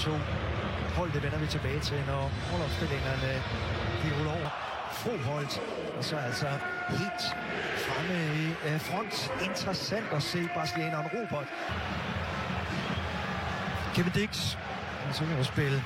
to hold, det vender vi tilbage til, når holdopstillingerne de ruller over. Froholt, og så altså helt fremme i front. Interessant at se brasilianeren Robert. Kevin Dix, han synger at spille.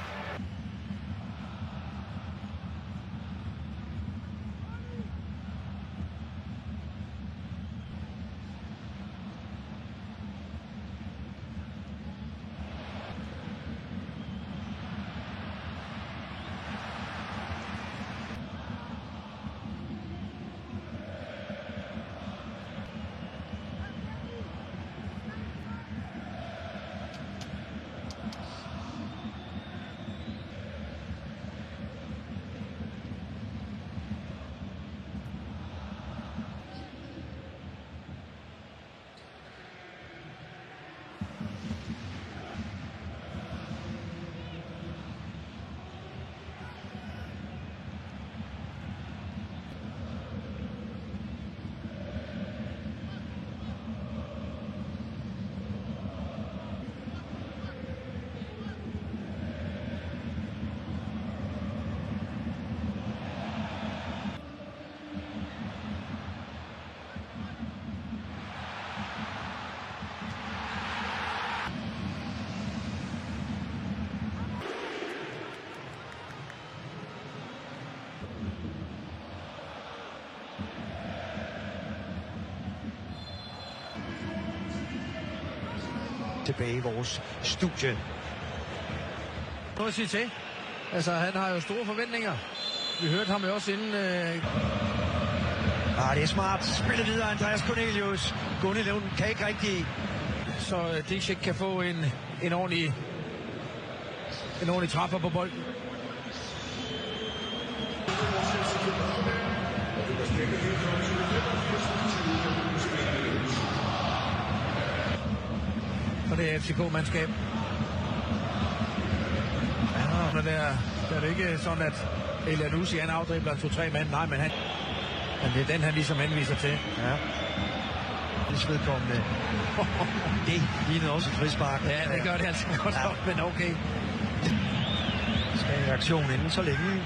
Tilbage i vores studie. Noget at sige til. Altså, han har jo store forventninger. Vi hørte ham jo også inden... Det er smart. Spiller videre, Andreas Cornelius. Gunnelund kan ikke rigtig... Så Dixie kan få en ordentlig træffer på bolden. Og det er FCK-mandskab. Ja, der er det ikke sådan, at Elyounoussi han afdribler 2-3 mand. Nej, men det er den, han ligesom henviser til. Ja. Det vedkommende. Det ligner også et frispark. Ja, det gør det altså godt nok, men okay. Skal i aktion inden så længe.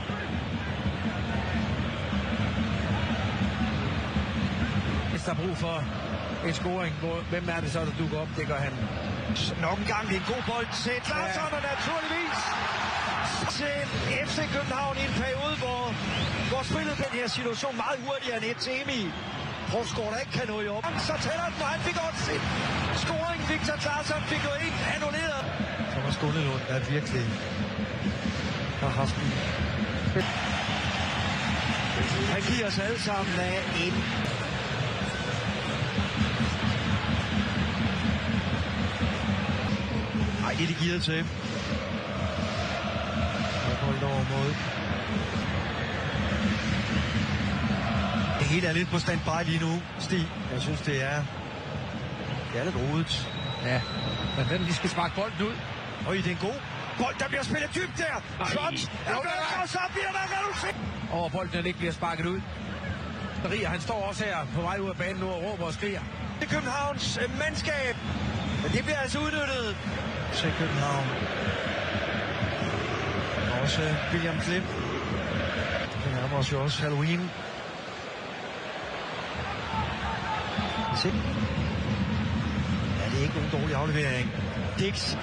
Hvis der er brug for en scoring, hvem er det så, der dukker op? Det gør han. Nok en gang, det er en god bold til Larsson, og naturligvis til FC København i en periode, hvor spillet den her situation meget hurtigere end Emi. Provsgaard, der ikke kan nå i op. Så tæller den, og han fik også sin scoring. Victor Larsson fik jo ikke annulleret. Thomas Gunnelund er virkelig har haft den. Han giver os alle sammen af en. Ej, det er de givet til. Holdt over mod. Det hele er lidt på standby lige nu, Stig. Jeg synes, det er lidt rodet. Ja, men hvem de skal sparke bolden ud? Det er en god bold, der bliver spillet dybt der. Flot. Og så bliver der reduceret. Og bolden ikke bliver sparket ud. Rier, han står også her på vej ud af banen nu og råber og skriger. Det er Københavns mandskab. Men det bliver altså udnyttet. Se København. Også William Klim. Det nærmer os jo også Halloween. Se. Ja, det er ikke nogen dårlig aflevering. Dix.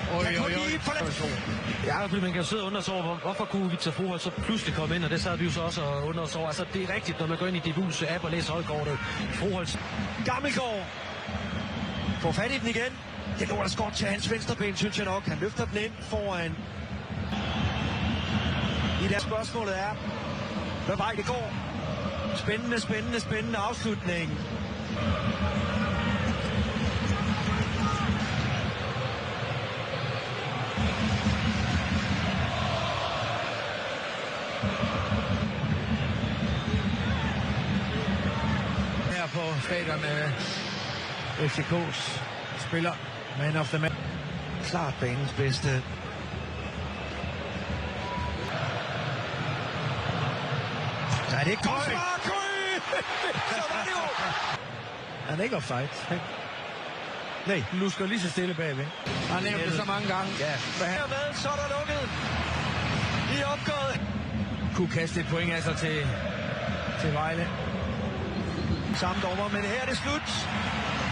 Ja, fordi man kan sidde og undre sig over, hvorfor kunne Victor Froholt så pludselig komme ind, og det sad vi jo så også og undre os over. Altså, det er rigtigt, når man går ind i Debus app og læser holdkortet. Froholt. Gammelgaard. Får fat i den igen. Det lå da godt til hans venstreben, synes jeg nok. Han løfter den ind foran. I det spørgsmålet er, hvad vej det går. Spændende afslutning. Her på stadion FCK's spiller man of the match. Klart banens bedste. Nej, det er ikke godt. Så var det jo. Han er ikke offside. Nej. Lusker lige så stille bagved. Han har nævnt det så mange gange. Ja. Hermed, så er der lukket i opgøret. Kunne kaste et point af sig til Vejle. Samme dommer, men her er det slut.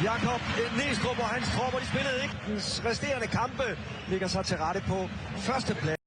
Jakob Næstrup og hans tropper, de spillede ikke. Den resterende kampe ligger sig til rette på første plads.